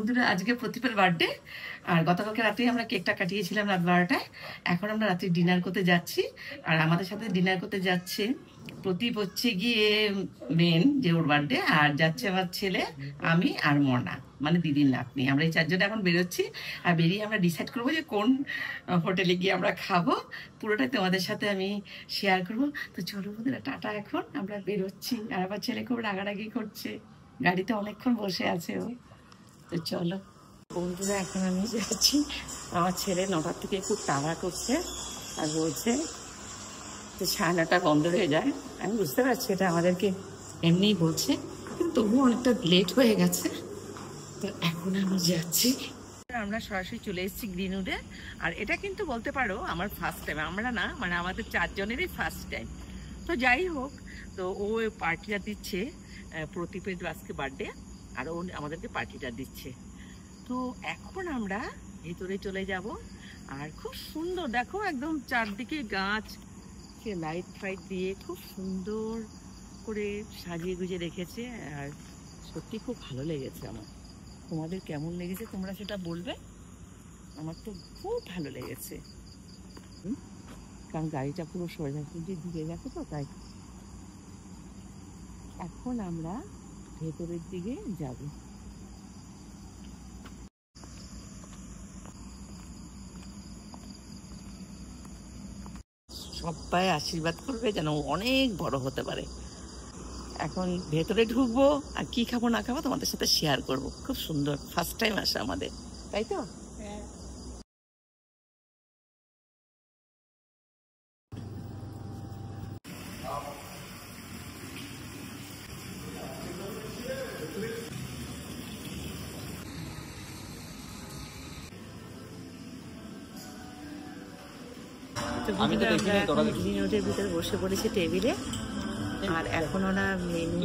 বন্ধুরা, আজকে প্রতিপার বার্থডে। আর গতকালকে রাতে আমরা কেকটা কাটিয়েছিলাম রাত 12টায়। এখন আমরা রাত্রে ডিনার করতে যাচ্ছি। আর আমাদের সাথে ডিনার করতে যাচ্ছে প্রদীপ, হচ্ছে গিয়ে মেন, যে ওর বার্থডে। আর যাচ্ছে আমার ছেলে, আমি আর মনা, মানে দিদির নাতনি। আমরা এই চারজনে এখন বেরোচ্ছি। আর বেরিয়ে আমরা ডিসাইড করবো যে কোন হোটেলে গিয়ে আমরা খাবো। পুরোটাই তোমাদের সাথে আমি শেয়ার করবো। তো চলো বন্ধুরা, টাটা। এখন আমরা বেরোচ্ছি। আর আমার ছেলে খুব রাগারাগি করছে, গাড়িতে অনেকক্ষণ বসে আছে ও। তো চলো বন্ধুরা, এখন আমি যাচ্ছি। আমার ছেলে 9টার থেকে খুব তাড়া করছে আর বলছে যে 9:30 বন্ধ হয়ে যায়। আমি বুঝতে পারছি এটা আমাদেরকে এমনিই বলছে, কিন্তু তবুও অনেকটা লেট হয়ে গেছে। তো এখন আমি যাচ্ছি। আমরা সরাসরি চলে এসেছি গ্রিনউডে। আর এটা কিন্তু বলতে পারো আমার ফার্স্ট টাইম। আমরা না, মানে আমাদের চারজনেরই ফার্স্ট টাইম। তো যাই হোক, তো ও পার্টিটা দিচ্ছে, প্রদীপের আজকে বার্থডে, আর ও আমাদেরকে পার্টিটা দিচ্ছে। তো এখন আমরা ভেতরে চলে যাব। আর খুব সুন্দর, দেখো একদম চারদিকে গাছ, সে লাইট ফাইট দিয়ে খুব সুন্দর করে সাজিয়ে গুজিয়ে রেখেছে। আর সত্যি খুব ভালো লেগেছে আমার। তোমাদের কেমন লেগেছে তোমরা সেটা বলবে। আমার তো খুব ভালো লেগেছে, কারণ গাড়িটা পুরো সোজাসুজি দিকে গেছে তো, তাই। এখন আমরা ভেতরের দিকে যাব। সবাই আশীর্বাদ করবে যেন অনেক বড় হতে পারে। এখন ভেতরে ঢুকবো, আর কি খাবো না খাবো তোমাদের সাথে শেয়ার করব। খুব সুন্দর, ফার্স্ট টাইম আসা আমাদের, তাই তো। গ্রিনউডের ভিতরে বসে পড়েছি টেবিলে। আর এখন ওরা মেনু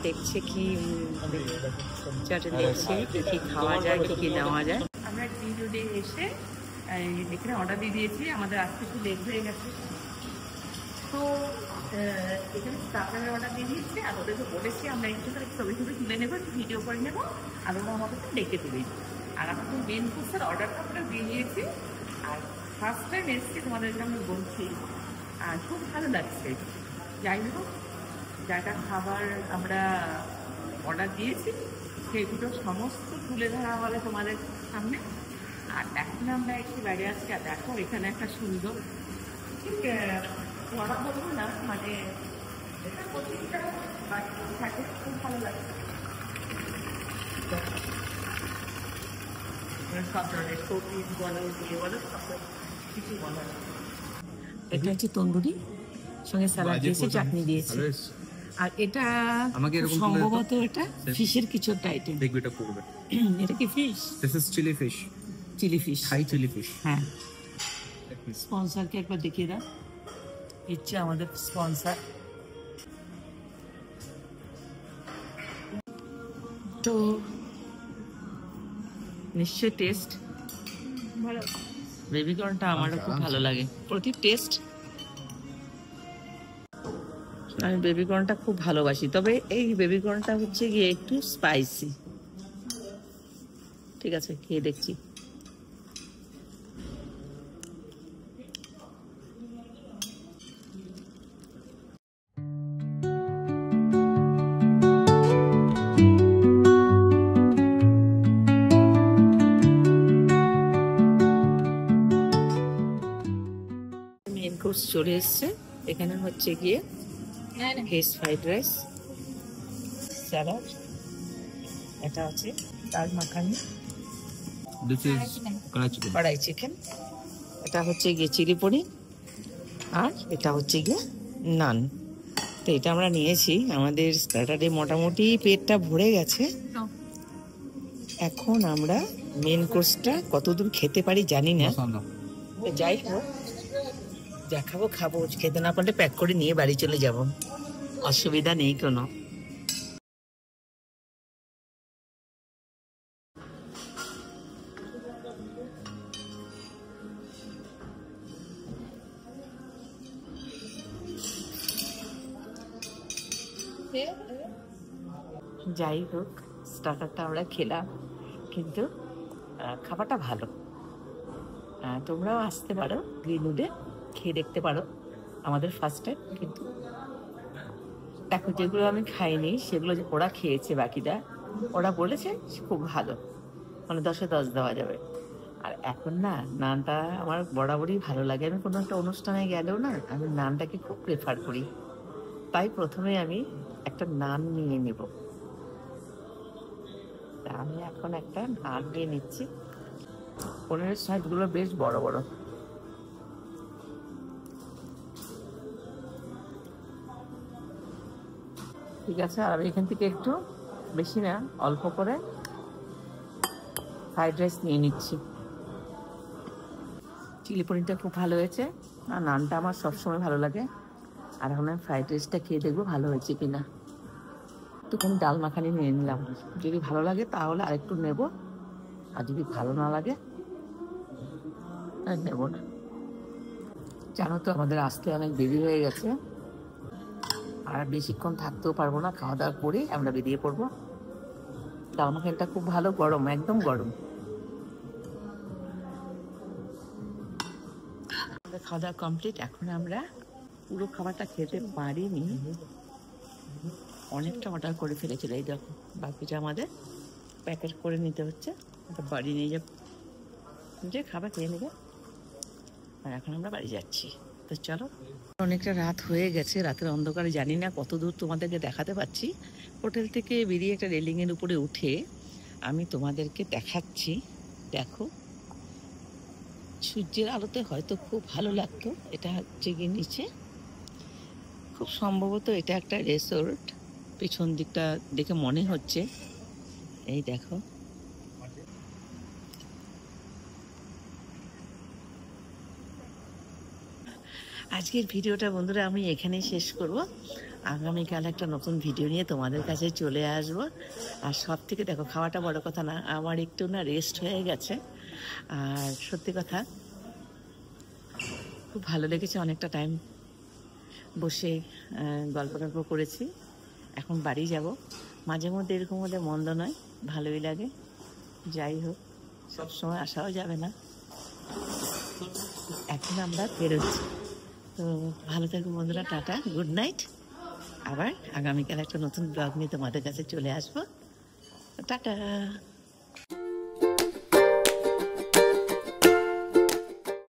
দেখছে, কি চাটে দেখছে কি খাওয়া যায়, কি নেওয়া যায়। আমরা গ্রিনউডে এসে এখানে অর্ডার দিয়ে দিয়েছি। আমাদের আজকে একটু লেট হয়ে গেছে, তো এখানে স্টাফের অর্ডার দিয়ে দিয়েছি। আর ওদেরকে বলেছি আমরা একটু ছবি তুলে নেবো, ভিডিও করে নেবো, আর ওরা আমাদেরকে ডেকে দেবে। আর আমাদের মেন কোর্সের অর্ডারটা আমরা দিয়ে দিয়েছি। আর ফার্স্ট টাইম এসেছি, তোমাদেরকে আমি বলছি, আর খুব ভালো লাগছে। যাই হোক, যা যা খাবার আমরা অর্ডার দিয়েছি সেগুলো সমস্ত তুলে ধরা হবে তোমাদের সামনে। আর এখন আমরা একটু বাইরে আসছি। আর দেখো, এখানে একটা সুন্দর, ঠিক পড়া বলবো না, মানে প্রত্যেকটা থাকে, খুব ভালো লাগছে। সব ধরনের সবজি বলো, দিয়ে বলো, সব কিছু বলো। এটা হচ্ছে তন্দুরি, সঙ্গে স্যালাড দিয়েছে, চাটনি দিয়েছে। আর এটা সম্ভবত এটা ফিশের কিছু একটা আইটেম। দেখবে এটা করবে। এটা কি fish? This is chilli fish. Chilli fish, hi chilli fish. হ্যাঁ, স্পন্সরকে একবার দেখিয়ে দাও। ইচ্ছে আমাদের স্পন্সর। তো নিশ্চয় টেস্ট ভালো। বেবিকর্নটা আমারও খুব ভালো লাগে, প্রতি টেস্ট। আমি বেবিকর্নটা খুব ভালোবাসি, তবে এই বেবিকর্নটা হচ্ছে গিয়ে একটু স্পাইসি। ঠিক আছে, খেয়ে দেখছি। মেন কোর্স চলে এসছে। এখানে হচ্ছে গিয়ে ভেজ ফ্রাইড রাইস, স্যালাড, এটা হচ্ছে ডাল মাখানি, কড়াই চিকেন, এটা হচ্ছে গিয়ে চিলি পনির, আর এটা হচ্ছে গিয়ে নান। তো এটা আমরা নিয়েছি। আমাদের স্টার্টারে মোটামুটি পেটটা ভরে গেছে। এখন আমরা মেন কোর্সটা কতদূর খেতে পারি জানি না। যাই হোক, যা খাবো খাবো, খেতে না পারলে প্যাক করে নিয়ে বাড়ি চলে যাব, অসুবিধা নেই কোনো। যাই হোক, স্টার্টারটা আমরা খেলাম। কিন্তু খাবারটা ভালো। তোমরাও আসতে পারো গ্রিনউডে, খেয়ে দেখতে পারো। আমাদের ফার্স্ট টাইম, কিন্তু দেখো যেগুলো আমি খাইনি সেগুলো যে ওরা খেয়েছে বাকিটা, ওরা বলেছে খুব ভালো, মানে 10-এ 10 দেওয়া যাবে। আর এখন না নানটা আমার বরাবরই ভালো লাগে। আমি কোনো একটা অনুষ্ঠানে গেলেও না আমি নানটাকে খুব প্রেফার করি। তাই প্রথমে আমি একটা নান নিয়ে নেব। আমি এখন একটা নান নিয়ে নিচ্ছি। পনিরের সাইজগুলো বেশ বড় বড়। ঠিক আছে, আর আমি এখান থেকে একটু বেশি না, অল্প করে ফ্রাইড রাইস নিয়ে নিচ্ছি। চিলি পনিরটা খুব ভালো হয়েছে, আর নানটা আমার সবসময় ভালো লাগে। আর এখন আমি ফ্রাইড রাইসটা খেয়ে দেখবো ভালো হয়েছে কিনা। একটুখানি ডাল মাখানি নিয়ে নিলাম, যদি ভালো লাগে তাহলে আরেকটু নেব, আর যদি ভালো না লাগে আর নেব না। জানো তো আমাদের আসতে অনেক দেরি হয়ে গেছে, আর বেশিক্ষণ থাকতেও পারবো না। খাওয়া দাওয়া করে আমরা বেরিয়ে পড়বো। ডাল মাখানিটা খুব ভালো, গরম, একদম গরম। খাওয়া দাওয়া কমপ্লিট। এখন আমরা পুরো খাবারটা খেতে পারিনি, অনেকটা অর্ডার করে ফেলেছিল। এই দেখো বাকিটা আমাদের প্যাকেট করে নিতে হচ্ছে, বাড়ি নিয়ে যাব, যে খাবার খেয়ে নেবে। আর এখন আমরা বাড়ি যাচ্ছি, তো চলো। অনেকটা রাত হয়ে গেছে, রাতের অন্ধকারে জানি না কত দূর তোমাদেরকে দেখাতে পাচ্ছি। হোটেল থেকে বেরিয়ে একটা রেলিংয়ের উপরে উঠে আমি তোমাদেরকে দেখাচ্ছি। দেখো সূর্যের আলোতে হয়তো খুব ভালো লাগতো। এটা হচ্ছে গিয়ে নিচে, খুব সম্ভবত এটা একটা রিসোর্ট, পিছন দিকটা দেখে মনে হচ্ছে। এই দেখো, আজকের ভিডিওটা বন্ধুরা আমি এখানেই শেষ করব। আগামীকাল একটা নতুন ভিডিও নিয়ে তোমাদের কাছে চলে আসব। আর সব থেকে দেখো, খাওয়াটা বড় কথা না, আমার একটু না রেস্ট হয়ে গেছে। আর সত্যি কথা খুব ভালো লেগেছে, অনেকটা টাইম বসে গল্প টল্প করেছি। এখন বাড়ি যাব। মাঝে মধ্যে এরকম হলে মন্দ নয়, ভালোই লাগে। যাই হোক, সবসময় আসাও যাবে না। এখন আমরা বেরোচ্ছি। তো ভালো থাকো বন্ধুরা, টাটা, গুড নাইট। আবার আগামীকাল একটা নতুন ব্লগ নিয়ে তোমাদের কাছে চলে আসবো। টাটা।